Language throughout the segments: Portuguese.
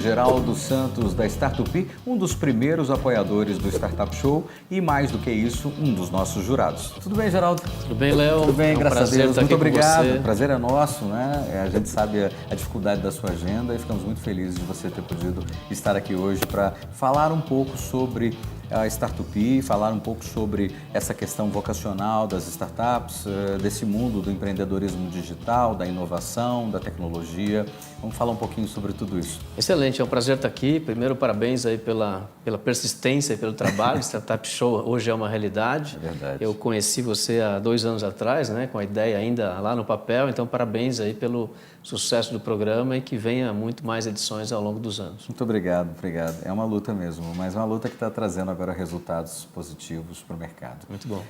Geraldo Santos da Startup, um dos primeiros apoiadores do Startup Show e, mais do que isso, um dos nossos jurados. Tudo bem, Geraldo? Tudo bem, Léo? Tudo bem, graças a Deus. Muito obrigado. Você. O prazer é nosso, né? A gente sabe a dificuldade da sua agenda e ficamos muito felizes de você ter podido estar aqui hoje para falar um pouco sobre a Startup, falar um pouco sobre essa questão vocacional das startups, desse mundo do empreendedorismo digital, da inovação, da tecnologia. Vamos falar um pouquinho sobre tudo isso. Excelente, é um prazer estar aqui. Primeiro, parabéns aí pela persistência e pelo trabalho. O Startup Show hoje é uma realidade. É verdade. Eu conheci você há 2 anos atrás, né, com a ideia ainda lá no papel. Então, parabéns aí pelo sucesso do programa e que venha muito mais edições ao longo dos anos. Muito obrigado, obrigado. É uma luta mesmo, mas uma luta que está trazendo agora resultados positivos para o mercado. Muito bom.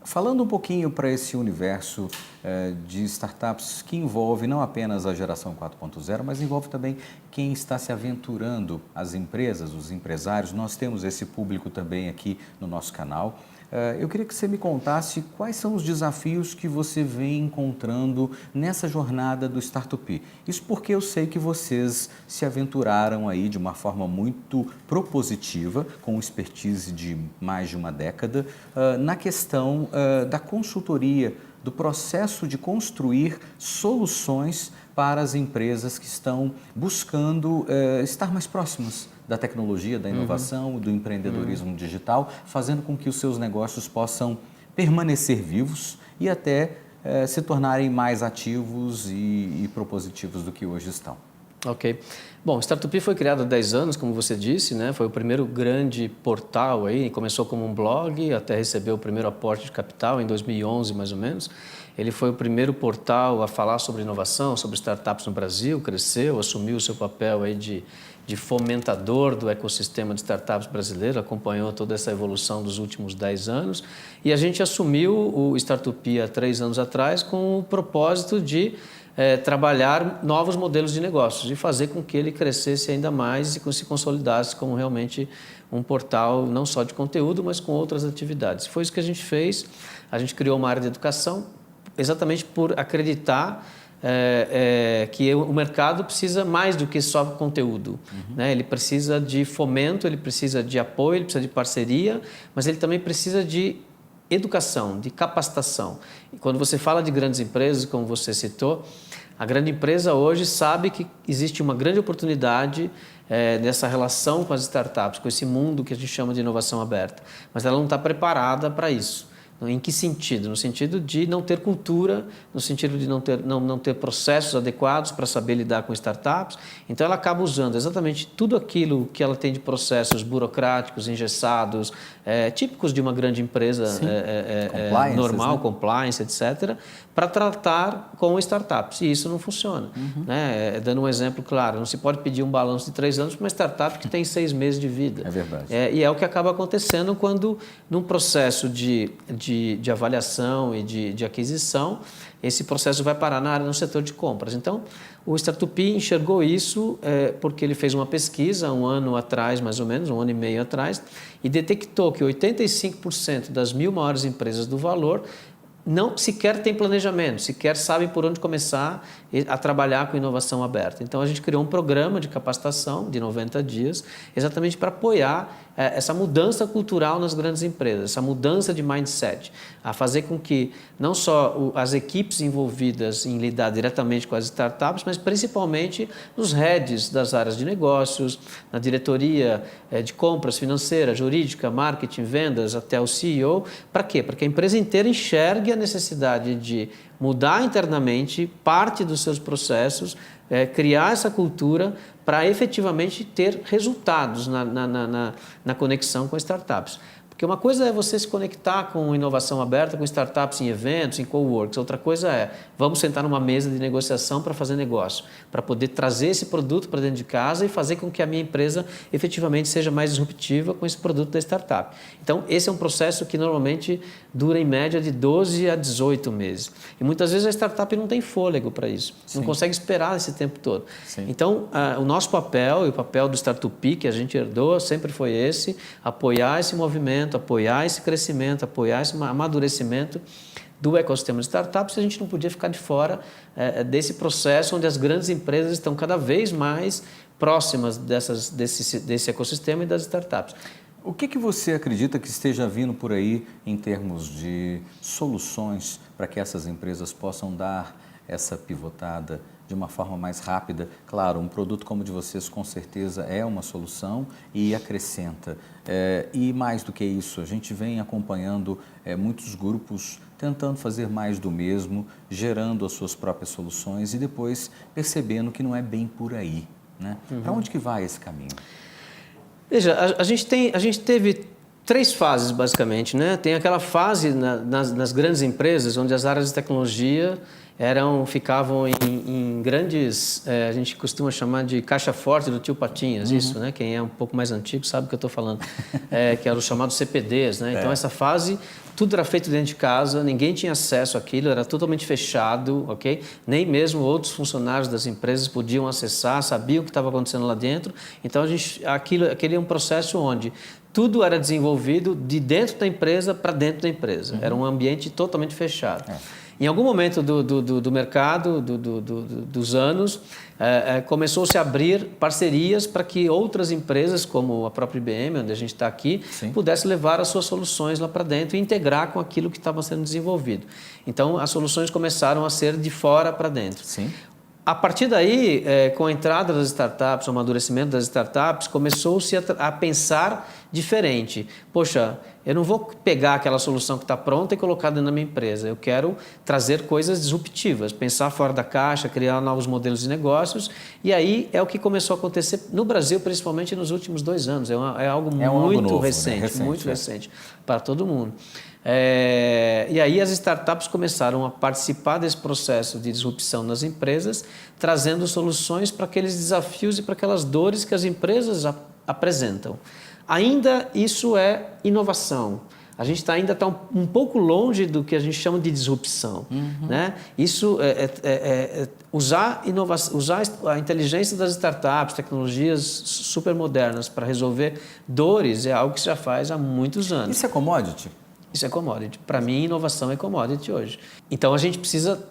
Falando um pouquinho para esse universo de startups que envolve não apenas a geração 4.0, mas envolve também quem está se aventurando, as empresas, os empresários. Nós temos esse público também aqui no nosso canal. Eu queria que você me contasse quais são os desafios que você vem encontrando nessa jornada do Startup. Isso porque eu sei que vocês se aventuraram aí de uma forma muito propositiva, com expertise de mais de uma década, na questão da consultoria, do processo de construir soluções para as empresas que estão buscando estar mais próximas da tecnologia, da inovação, do empreendedorismo digital, fazendo com que os seus negócios possam permanecer vivos e até se tornarem mais ativos e propositivos do que hoje estão. Ok. Bom, o Startup foi criado há 10 anos, como você disse, né? Foi o primeiro grande portal aí, começou como um blog, até recebeu o primeiro aporte de capital em 2011, mais ou menos. Ele foi o primeiro portal a falar sobre inovação, sobre startups no Brasil, cresceu, assumiu o seu papel aí de fomentador do ecossistema de startups brasileiro, acompanhou toda essa evolução dos últimos 10 anos. E a gente assumiu o Startup há 3 anos atrás com o propósito de trabalhar novos modelos de negócios e fazer com que ele crescesse ainda mais e se consolidasse como realmente um portal não só de conteúdo, mas com outras atividades. Foi isso que a gente fez. A gente criou uma área de educação exatamente por acreditar que o mercado precisa mais do que só conteúdo. Né? Ele precisa de fomento, ele precisa de apoio, ele precisa de parceria, mas ele também precisa de educação, de capacitação. E quando você fala de grandes empresas, como você citou, a grande empresa hoje sabe que existe uma grande oportunidade nessa relação com as startups, com esse mundo que a gente chama de inovação aberta, mas ela não está preparada para isso. Em que sentido? No sentido de não ter cultura, no sentido de não ter processos adequados para saber lidar com startups. Então, ela acaba usando exatamente tudo aquilo que ela tem de processos burocráticos, engessados, típicos de uma grande empresa normal, né? Compliance, etc., para tratar com startups. E isso não funciona. Né? Dando um exemplo claro, não se pode pedir um balanço de 3 anos para uma startup que tem 6 meses de vida. É verdade. E é o que acaba acontecendo quando, num processo de avaliação e de aquisição, esse processo vai parar na área no setor de compras. Então, o Startup enxergou isso porque ele fez uma pesquisa 1 ano atrás, mais ou menos, 1 ano e meio atrás, e detectou que 85% das 1.000 maiores empresas do valor não sequer tem planejamento, sequer sabem por onde começar a trabalhar com inovação aberta. Então, a gente criou um programa de capacitação de 90 dias, exatamente para apoiar essa mudança cultural nas grandes empresas, essa mudança de mindset, a fazer com que não só as equipes envolvidas em lidar diretamente com as startups, mas principalmente nos heads das áreas de negócios, na diretoria de compras financeira, jurídica, marketing, vendas, até o CEO. Para quê? Para que a empresa inteira enxergue a necessidade de mudar internamente parte dos seus processos, criar essa cultura para efetivamente ter resultados na conexão com startups. Porque uma coisa é você se conectar com inovação aberta, com startups em eventos, em coworks. Outra coisa é, vamos sentar numa mesa de negociação para fazer negócio, para poder trazer esse produto para dentro de casa e fazer com que a minha empresa efetivamente seja mais disruptiva com esse produto da startup. Então, esse é um processo que normalmente dura em média de 12 a 18 meses. E muitas vezes a startup não tem fôlego para isso, não consegue esperar esse tempo todo. Sim. Então, o nosso papel e o papel do Startup que a gente herdou sempre foi esse, apoiar esse movimento, apoiar esse crescimento, apoiar esse amadurecimento do ecossistema de startups. A gente não podia ficar de fora desse processo onde as grandes empresas estão cada vez mais próximas desse ecossistema e das startups. O que você acredita que esteja vindo por aí em termos de soluções para que essas empresas possam dar essa pivotada de uma forma mais rápida? Claro, um produto como o de vocês com certeza é uma solução e acrescenta. E mais do que isso, a gente vem acompanhando muitos grupos tentando fazer mais do mesmo, gerando as suas próprias soluções e depois percebendo que não é bem por aí, né? Para onde que vai esse caminho? Veja, a gente teve 3 fases, basicamente, né? Tem aquela fase nas grandes empresas, onde as áreas de tecnologia ficavam em grandes, a gente costuma chamar de caixa forte do tio Patinhas, isso, né? Quem é um pouco mais antigo sabe o que eu estou falando, que eram os chamados CPDs, né? Então, essa fase, tudo era feito dentro de casa, ninguém tinha acesso àquilo, era totalmente fechado, ok? Nem mesmo outros funcionários das empresas podiam acessar, sabiam o que estava acontecendo lá dentro. Então, aquele é um processo onde tudo era desenvolvido de dentro da empresa para dentro da empresa. Era um ambiente totalmente fechado. Em algum momento do mercado, dos anos, começou-se a abrir parcerias para que outras empresas, como a própria IBM, onde a gente está aqui, pudessem levar as suas soluções lá para dentro e integrar com aquilo que estava sendo desenvolvido. Então, as soluções começaram a ser de fora para dentro. Sim. A partir daí, com a entrada das startups, o amadurecimento das startups, começou-se a pensar diferente. Poxa, eu não vou pegar aquela solução que está pronta e colocar dentro da minha empresa. Eu quero trazer coisas disruptivas, pensar fora da caixa, criar novos modelos de negócios. E aí é o que começou a acontecer no Brasil, principalmente nos últimos 2 anos. É algo muito novo, recente, né? Muito recente para todo mundo. E aí as startups começaram a participar desse processo de disrupção nas empresas, trazendo soluções para aqueles desafios e para aquelas dores que as empresas apresentam. Ainda isso é inovação. A gente ainda está um pouco longe do que a gente chama de disrupção. Né? Isso usar a inteligência das startups, tecnologias super modernas para resolver dores é algo que se já faz há muitos anos. Isso é commodity? Isso é commodity. Para mim, inovação é commodity hoje. Então, a gente precisa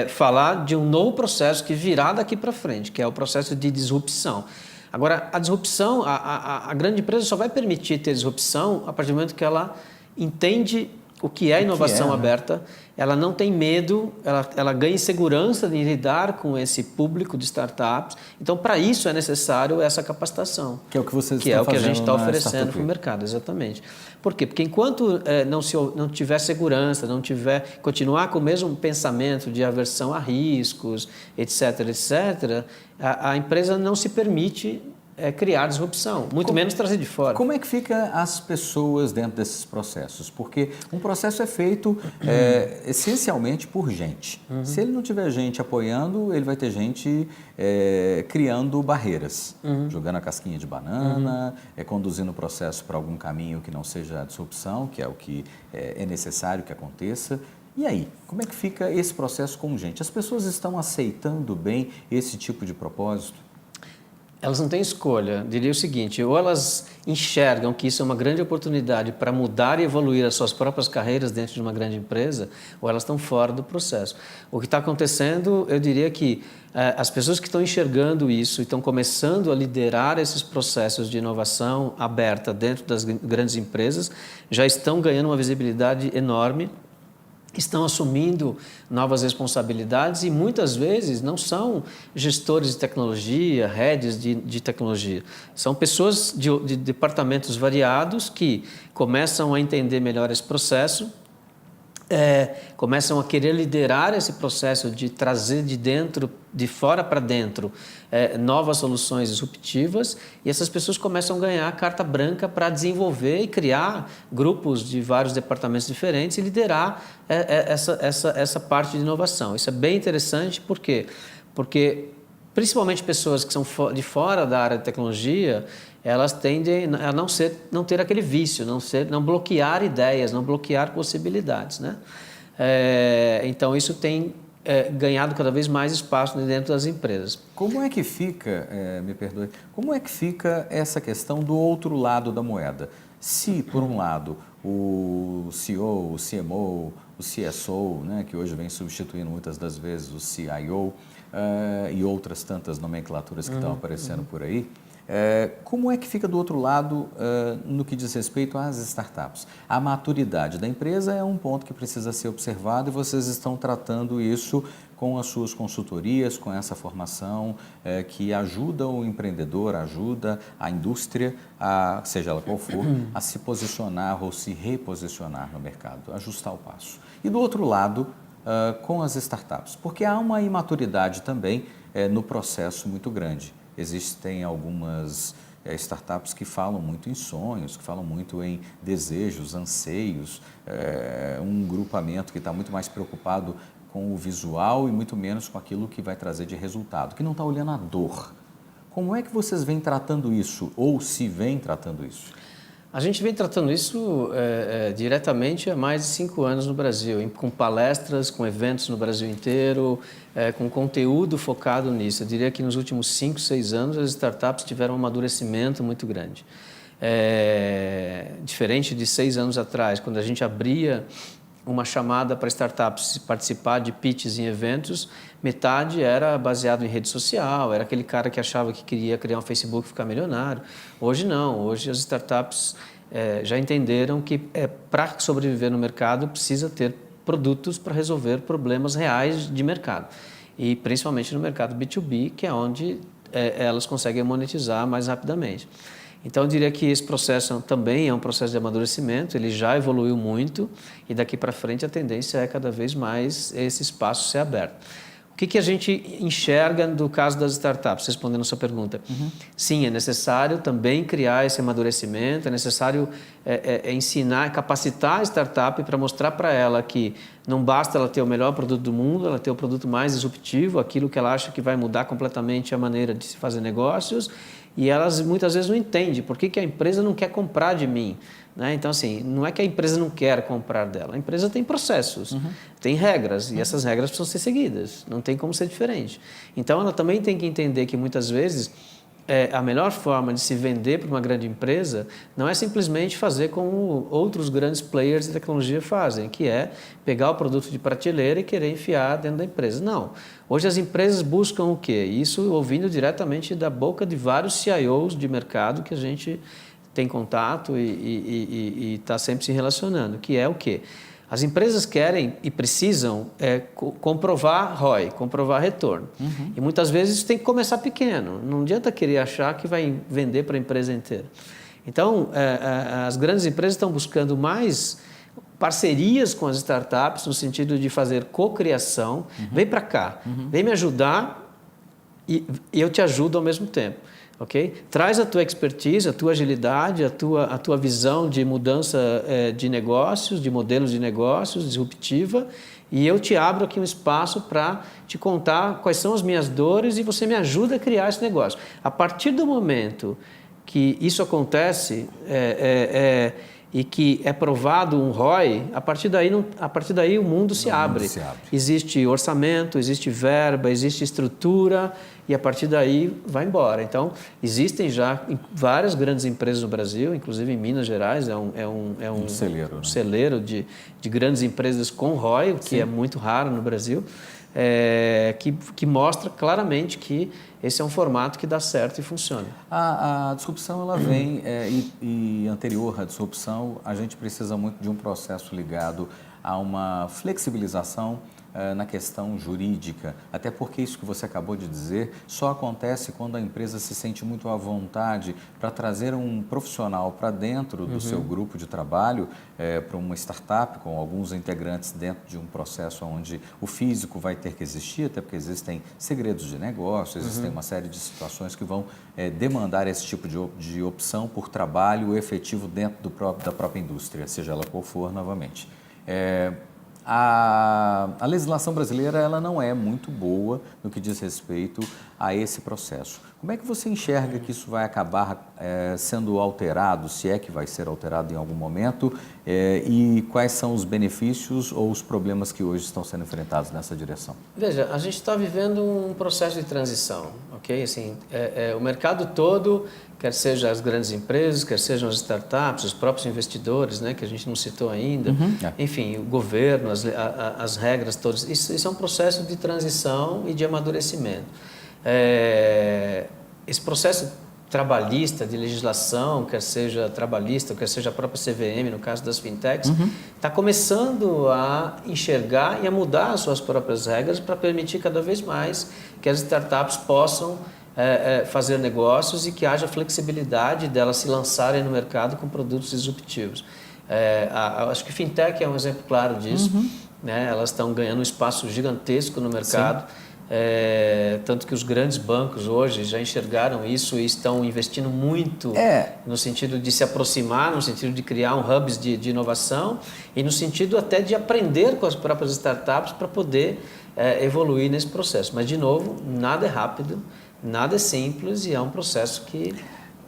falar de um novo processo que virá daqui para frente, que é o processo de disrupção. Agora, a disrupção, a grande empresa só vai permitir ter disrupção a partir do momento que ela entende o que é inovação aberta, ela não tem medo, ela ganha segurança de lidar com esse público de startups. Então, para isso é necessário essa capacitação. Que é o que vocês estão fazendo. Que é o que a gente está oferecendo para o mercado, exatamente. Por quê? Porque enquanto não tiver segurança, continuar com o mesmo pensamento de aversão a riscos, etc., etc., a empresa não se permite criar disrupção, muito menos trazer de fora. Como é que fica as pessoas dentro desses processos? Porque um processo é feito essencialmente por gente. Se ele não tiver gente apoiando, ele vai ter gente criando barreiras, jogando a casquinha de banana, conduzindo o processo para algum caminho que não seja a disrupção, que é o que é necessário que aconteça. E aí, como é que fica esse processo com gente? As pessoas estão aceitando bem esse tipo de propósito? Elas não têm escolha. Diria o seguinte, ou elas enxergam que isso é uma grande oportunidade para mudar e evoluir as suas próprias carreiras dentro de uma grande empresa, ou elas estão fora do processo. O que está acontecendo, eu diria que as pessoas que estão enxergando isso e estão começando a liderar esses processos de inovação aberta dentro das grandes empresas já estão ganhando uma visibilidade enorme, estão assumindo novas responsabilidades e muitas vezes não são gestores de tecnologia, heads de tecnologia. São pessoas de departamentos variados que começam a entender melhor esse processo, começam a querer liderar esse processo de trazer de fora para dentro, novas soluções disruptivas, e essas pessoas começam a ganhar carta branca para desenvolver e criar grupos de vários departamentos diferentes e liderar essa parte de inovação. Isso é bem interessante, por quê? Porque principalmente pessoas que são de fora da área de tecnologia, elas tendem a não ter aquele vício, não bloquear ideias, não bloquear possibilidades, né? Então, isso tem ganhado cada vez mais espaço dentro das empresas. Como é que fica, me perdoe, como é que fica essa questão do outro lado da moeda? Se, por um lado, o CEO, o CMO, o CSO, né, que hoje vem substituindo muitas das vezes o CIO, e outras tantas nomenclaturas que estão aparecendo por aí, como é que fica do outro lado no que diz respeito às startups? A maturidade da empresa é um ponto que precisa ser observado e vocês estão tratando isso com as suas consultorias, com essa formação que ajuda o empreendedor, ajuda a indústria, seja ela qual for, a se posicionar ou se reposicionar no mercado, ajustar o passo. E do outro lado, com as startups, porque há uma imaturidade também no processo muito grande. Existem algumas startups que falam muito em sonhos, que falam muito em desejos, anseios, um grupamento que está muito mais preocupado com o visual e muito menos com aquilo que vai trazer de resultado, que não está olhando a dor. Como é que vocês vêm tratando isso, ou se vêm tratando isso? A gente vem tratando isso diretamente há mais de 5 anos no Brasil, com palestras, com eventos no Brasil inteiro, com conteúdo focado nisso. Eu diria que nos últimos 5, 6 anos as startups tiveram um amadurecimento muito grande. Diferente de 6 anos atrás, quando a gente abria uma chamada para startups participar de pitches em eventos, metade era baseado em rede social, era aquele cara que achava que queria criar um Facebook e ficar milionário. Hoje não, hoje as startups já entenderam que para sobreviver no mercado precisa ter produtos para resolver problemas reais de mercado. E principalmente no mercado B2B, que é onde elas conseguem monetizar mais rapidamente. Então, eu diria que esse processo também é um processo de amadurecimento, ele já evoluiu muito e daqui para frente a tendência é cada vez mais esse espaço ser aberto. O que a gente enxerga no caso das startups, respondendo a sua pergunta? Sim, é necessário também criar esse amadurecimento, é necessário ensinar, capacitar a startup para mostrar para ela que não basta ela ter o melhor produto do mundo, ela ter o produto mais disruptivo, aquilo que ela acha que vai mudar completamente a maneira de se fazer negócios. E elas muitas vezes não entendem por que a empresa não quer comprar de mim. Né? Então, assim, não é que a empresa não quer comprar dela. A empresa tem processos, tem regras, e essas regras precisam ser seguidas. Não tem como ser diferente. Então, ela também tem que entender que muitas vezes a melhor forma de se vender para uma grande empresa não é simplesmente fazer como outros grandes players de tecnologia fazem, que é pegar o produto de prateleira e querer enfiar dentro da empresa. Não. Hoje as empresas buscam o quê? Isso ouvindo diretamente da boca de vários CIOs de mercado que a gente tem contato e está sempre se relacionando, que é o quê? As empresas querem e precisam comprovar ROI, comprovar retorno. E muitas vezes isso tem que começar pequeno. Não adianta querer achar que vai vender para a empresa inteira. Então, as grandes empresas estão buscando mais parcerias com as startups no sentido de fazer cocriação. Vem para cá, vem me ajudar e eu te ajudo ao mesmo tempo. Okay? Traz a tua expertise, a tua agilidade, a tua visão de mudança de negócios, de modelos de negócios, disruptiva, e eu te abro aqui um espaço para te contar quais são as minhas dores e você me ajuda a criar esse negócio. A partir do momento que isso acontece e que é provado um ROI, a partir daí o mundo se abre. Existe orçamento, existe verba, existe estrutura e a partir daí vai embora. Então, existem já várias grandes empresas no Brasil, inclusive em Minas Gerais, é um celeiro, né? Celeiro de grandes empresas com ROI, o que é muito raro no Brasil, que mostra claramente que esse é um formato que dá certo e funciona. A disrupção ela vem e anterior à disrupção a gente precisa muito de um processo ligado a uma flexibilização na questão jurídica, até porque isso que você acabou de dizer só acontece quando a empresa se sente muito à vontade para trazer um profissional para dentro do seu grupo de trabalho, para uma startup com alguns integrantes dentro de um processo onde o físico vai ter que existir, até porque existem segredos de negócio, existem uma série de situações que vão demandar esse tipo de opção por trabalho efetivo dentro da própria indústria, seja ela qual for, novamente. A legislação brasileira ela não é muito boa no que diz respeito a esse processo. Como é que você enxerga que isso vai acabar sendo alterado, se é que vai ser alterado em algum momento, e quais são os benefícios ou os problemas que hoje estão sendo enfrentados nessa direção? Veja, a gente está vivendo um processo de transição, ok? Assim, o mercado todo, quer seja as grandes empresas, quer sejam as startups, os próprios investidores, né, que a gente não citou ainda, enfim, o governo, as regras todas, isso é um processo de transição e de amadurecimento. Esse processo trabalhista, de legislação, quer seja trabalhista, quer seja a própria CVM, no caso das fintechs, está começando a enxergar e a mudar as suas próprias regras para permitir cada vez mais que as startups possam fazer negócios e que haja flexibilidade delas se lançarem no mercado com produtos disruptivos. Acho que fintech é um exemplo claro disso, né? Elas estão ganhando um espaço gigantesco no mercado. Tanto que os grandes bancos hoje já enxergaram isso e estão investindo muito no sentido de se aproximar, no sentido de criar um hubs de inovação e no sentido até de aprender com as próprias startups para poder evoluir nesse processo. Mas, de novo, nada é rápido, nada é simples e é um processo que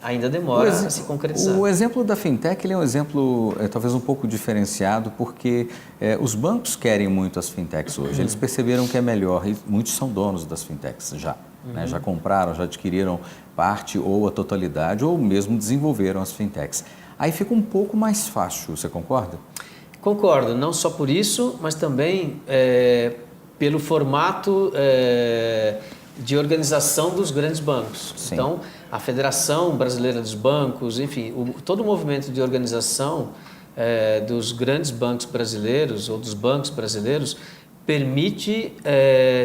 ainda demora a se concretizar. O exemplo da fintech ele é um exemplo talvez um pouco diferenciado, porque os bancos querem muito as fintechs hoje. Eles perceberam que é melhor, e muitos são donos das fintechs já. Né? Já compraram, já adquiriram parte ou a totalidade, ou mesmo desenvolveram as fintechs. Aí fica um pouco mais fácil, você concorda? Concordo, não só por isso, mas também pelo formato de organização dos grandes bancos. Sim. Então, a Federação Brasileira dos Bancos, enfim, todo o movimento de organização dos grandes bancos brasileiros ou dos bancos brasileiros permite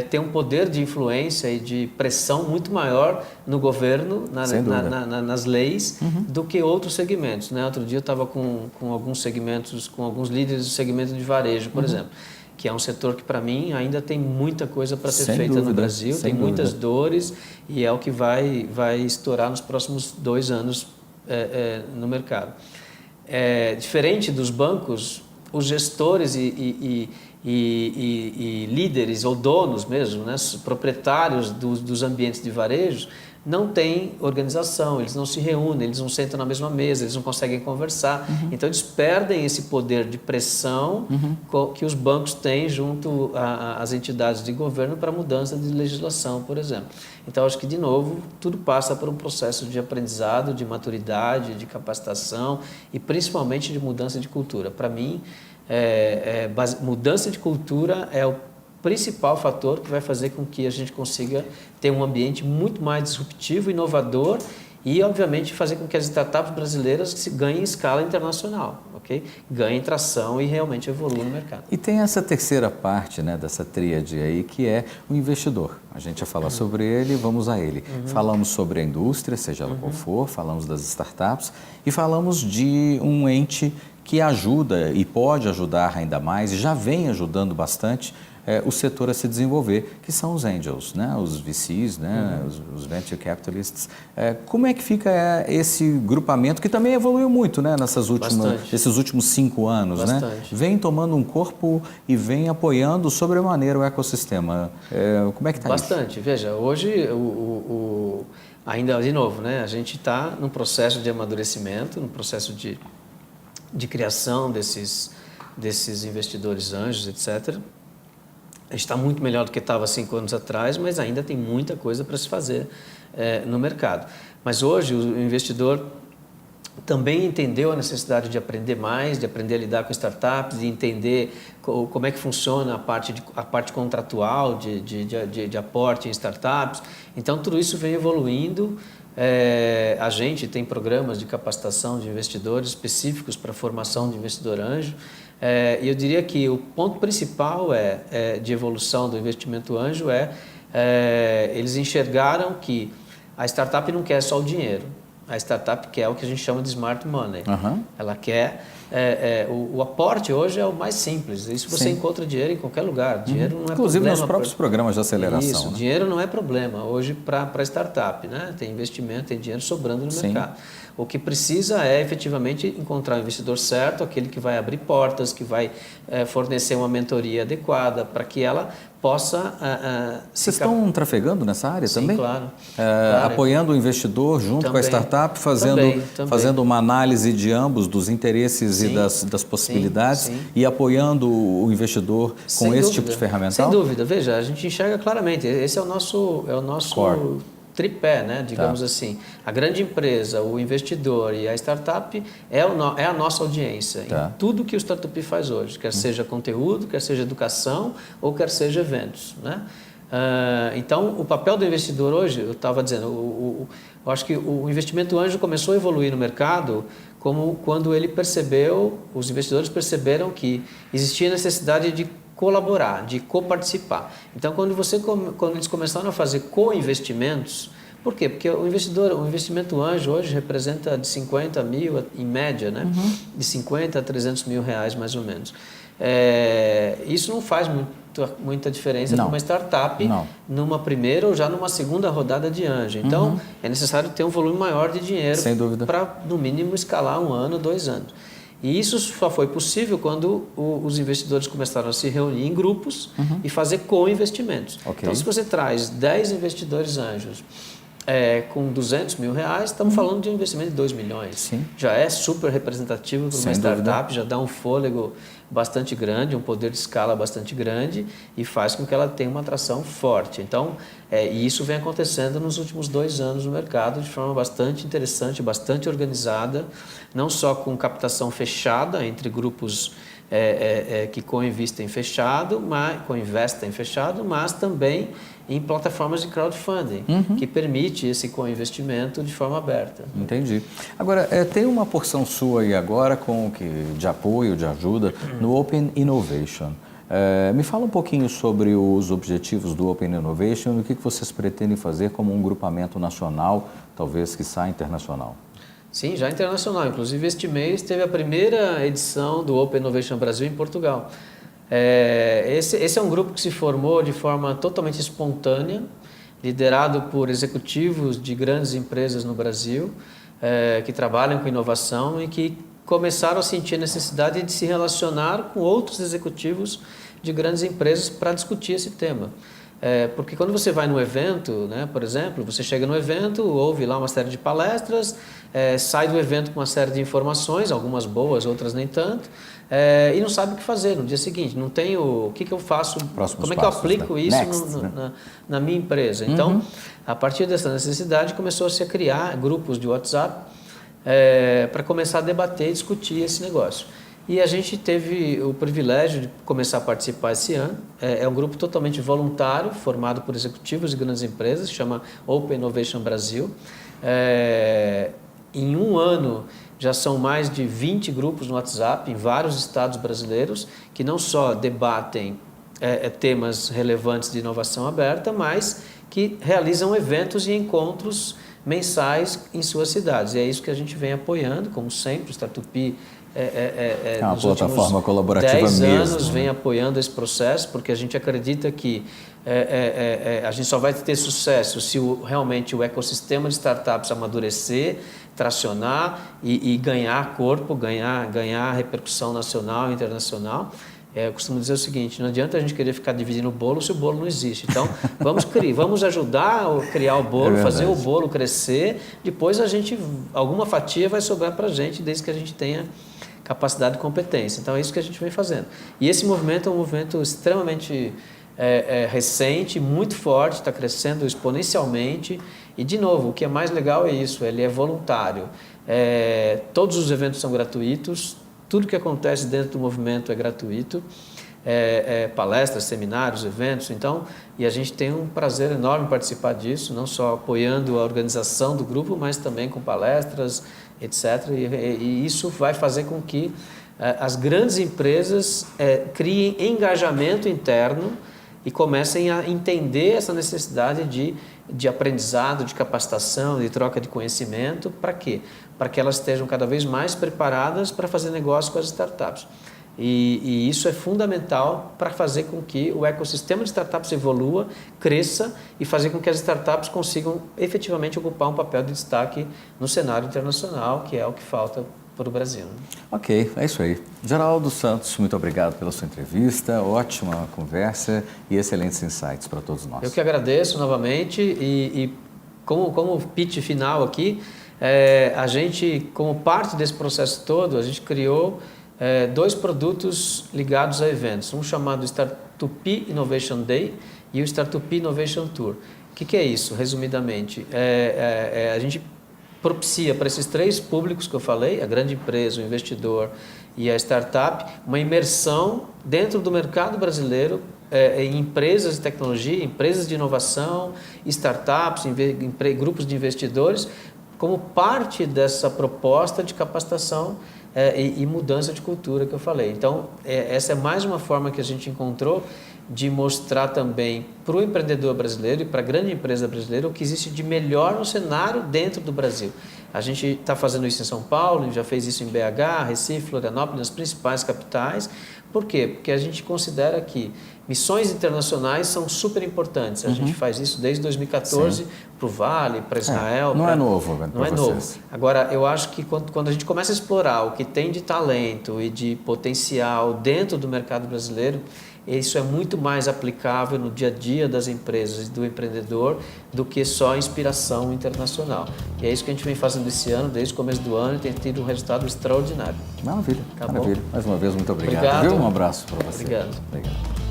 ter um poder de influência e de pressão muito maior no governo, nas leis, do que outros segmentos. Né? Outro dia eu estava com alguns segmentos, com alguns líderes do segmento de varejo, por exemplo, que é um setor que, para mim, ainda tem muita coisa para ser feita no Brasil, tem muitas dores e é o que vai estourar nos próximos 2 anos no mercado. Diferente dos bancos, os gestores e líderes ou donos mesmo, né, proprietários dos ambientes de varejo, não têm organização, eles não se reúnem, eles não sentam na mesma mesa, eles não conseguem conversar. Então, eles perdem esse poder de pressão que os bancos têm junto às entidades de governo para mudança de legislação, por exemplo. Então, acho que, de novo, tudo passa por um processo de aprendizado, de maturidade, de capacitação e, principalmente, de mudança de cultura. Para mim, mudança de cultura é o principal fator que vai fazer com que a gente consiga ter um ambiente muito mais disruptivo, inovador e, obviamente, fazer com que as startups brasileiras ganhem escala internacional, ok? Ganhem tração e realmente evoluam no mercado. E tem essa terceira parte, né, dessa tríade aí, que é o investidor. A gente já falou sobre ele, vamos a ele. Falamos sobre a indústria, seja ela qual for, falamos das startups e falamos de um ente que ajuda e pode ajudar ainda mais, e já vem ajudando bastante o setor a se desenvolver, que são os angels, né? Os VCs, né? Os venture capitalists. Como é que fica esse grupamento, que também evoluiu muito, né? Nesses últimos 5 anos, né? Vem tomando um corpo e vem apoiando sobremaneira o ecossistema. Como é que está isso? Bastante. Veja, hoje, ainda de novo, né? A gente está num processo de amadurecimento, num processo de criação desses investidores anjos, etc. A gente está muito melhor do que estava 5 anos atrás, mas ainda tem muita coisa para se fazer no mercado. Mas hoje o investidor também entendeu a necessidade de aprender mais, de aprender a lidar com startups, de entender como é que funciona a parte contratual de aporte em startups. Então, tudo isso vem evoluindo. A gente tem programas de capacitação de investidores específicos para a formação de investidor anjo. E eu diria que o ponto principal de evolução do investimento anjo eles enxergaram que a startup não quer só o dinheiro, a startup quer o que a gente chama de smart money. Ela quer o aporte hoje é o mais simples. Isso você encontra dinheiro em qualquer lugar. Dinheiro não é inclusive problema. Nos próprios programas de aceleração. Isso, né? Dinheiro não é problema hoje para startup, né? Tem investimento, tem dinheiro sobrando no mercado. O que precisa é efetivamente encontrar o investidor certo, aquele que vai abrir portas, que vai fornecer uma mentoria adequada para que ela possa... Vocês estão trafegando nessa área Sim, também? claro. Claro. Apoiando o investidor junto com a startup, fazendo uma análise de ambos, dos interesses e das possibilidades, e apoiando o investidor com esse tipo de ferramental? Sem dúvida. Veja, a gente enxerga claramente. Esse é o nosso tripé, né? Digamos assim. A grande empresa, o investidor e a startup é a nossa audiência em tudo que o Startup faz hoje, quer seja conteúdo, quer seja educação ou quer seja eventos, né? Então, o papel do investidor hoje, eu estava dizendo, eu acho que o investimento anjo começou a evoluir no mercado como quando os investidores perceberam que existia necessidade de colaborar, de coparticipar. Então, quando eles começaram a fazer co-investimentos, por quê? Porque o investimento anjo hoje representa de 50 mil, em média, né? De 50 a 300 mil reais, mais ou menos. Isso não faz muita diferença para uma startup numa primeira ou já numa segunda rodada de anjo. Então, é necessário ter um volume maior de dinheiro para, no mínimo, escalar 1 ano, 2 anos. E isso só foi possível quando os investidores começaram a se reunir em grupos e fazer co-investimentos. Então, se você traz 10 investidores anjos com 200 mil reais, estamos falando de um investimento de 2 milhões. Sim. Já é super representativo para uma startup, já dá um fôlego bastante grande, um poder de escala bastante grande e faz com que ela tenha uma atração forte. Então, e isso vem acontecendo nos últimos 2 anos no mercado de forma bastante interessante, bastante organizada, não só com captação fechada entre grupos que co-investem fechado, mas também em plataformas de crowdfunding, que permite esse co-investimento de forma aberta. Entendi. Agora, tem uma porção sua aí agora de apoio, de ajuda, no Open Innovation. Me fala um pouquinho sobre os objetivos do Open Innovation e o que vocês pretendem fazer como um grupamento nacional, talvez quiçá internacional. Sim, já internacional. Inclusive, este mês teve a primeira edição do Open Innovation Brasil em Portugal. Esse é um grupo que se formou de forma totalmente espontânea, liderado por executivos de grandes empresas no Brasil, que trabalham com inovação e que começaram a sentir a necessidade de se relacionar com outros executivos de grandes empresas para discutir esse tema. Porque quando você vai num evento, né, por exemplo, você chega no evento, ouve lá uma série de palestras, sai do evento com uma série de informações, algumas boas, outras nem tanto, e não sabe o que fazer no dia seguinte. Não tem o que eu faço, como é que eu aplico isso na minha empresa. Então, a partir dessa necessidade, começou-se a criar grupos de WhatsApp para começar a debater e discutir esse negócio. E a gente teve o privilégio de começar a participar esse ano. É um grupo totalmente voluntário, formado por executivos de grandes empresas, chama Open Innovation Brasil. Em 1 ano, já são mais de 20 grupos no WhatsApp, em vários estados brasileiros, que não só debatem temas relevantes de inovação aberta, mas que realizam eventos e encontros mensais em suas cidades. E é isso que a gente vem apoiando, como sempre, o Startup uma plataforma colaborativa 10 anos mesmo, vem apoiando esse processo, porque a gente acredita que a gente só vai ter sucesso se realmente o ecossistema de startups amadurecer, tracionar e ganhar corpo, ganhar repercussão nacional e internacional. Eu costumo dizer o seguinte: não adianta a gente querer ficar dividindo o bolo se o bolo não existe. Então, vamos ajudar a criar o bolo, fazer o bolo crescer. Depois alguma fatia vai sobrar para a gente, desde que a gente tenha capacidade e competência. Então, é isso que a gente vem fazendo. E esse movimento é um movimento extremamente recente, muito forte, está crescendo exponencialmente. E, de novo, o que é mais legal é isso: ele é voluntário. Todos os eventos são gratuitos. Tudo que acontece dentro do movimento é gratuito, palestras, seminários, eventos. Então, e a gente tem um prazer enorme em participar disso, não só apoiando a organização do grupo, mas também com palestras, etc. E isso vai fazer com que as grandes empresas criem engajamento interno e comecem a entender essa necessidade de aprendizado, de capacitação, de troca de conhecimento. Para quê? Para que elas estejam cada vez mais preparadas para fazer negócio com as startups. E isso é fundamental para fazer com que o ecossistema de startups evolua, cresça e fazer com que as startups consigam efetivamente ocupar um papel de destaque no cenário internacional, que é o que falta para o Brasil. Ok, é isso aí. Geraldo Santos, muito obrigado pela sua entrevista, ótima conversa e excelentes insights para todos nós. Eu que agradeço novamente e como pitch final aqui, a gente, como parte desse processo todo, a gente criou 2 produtos ligados a eventos, um chamado Startup Innovation Day e o Startup Innovation Tour. O que é isso, resumidamente? A gente propicia para esses 3 públicos que eu falei, a grande empresa, o investidor e a startup, uma imersão dentro do mercado brasileiro, em empresas de tecnologia, empresas de inovação, startups, grupos de investidores, como parte dessa proposta de capacitação e mudança de cultura que eu falei. Então, essa é mais uma forma que a gente encontrou de mostrar também para o empreendedor brasileiro e para a grande empresa brasileira o que existe de melhor no cenário dentro do Brasil. A gente está fazendo isso em São Paulo, já fez isso em BH, Recife, Florianópolis, nas principais capitais. Por quê? Porque a gente considera que missões internacionais são super importantes. A gente faz isso desde 2014 para o Vale, para Israel. Não é novo, não é novo. Agora, eu acho que quando a gente começa a explorar o que tem de talento e de potencial dentro do mercado brasileiro, isso é muito mais aplicável no dia a dia das empresas e do empreendedor do que só inspiração internacional. E é isso que a gente vem fazendo esse ano, desde o começo do ano, e tem tido um resultado extraordinário. Maravilha, Tá maravilha. bom? Mais uma vez, muito obrigado. Obrigado. Um abraço para você. Obrigado. Obrigado.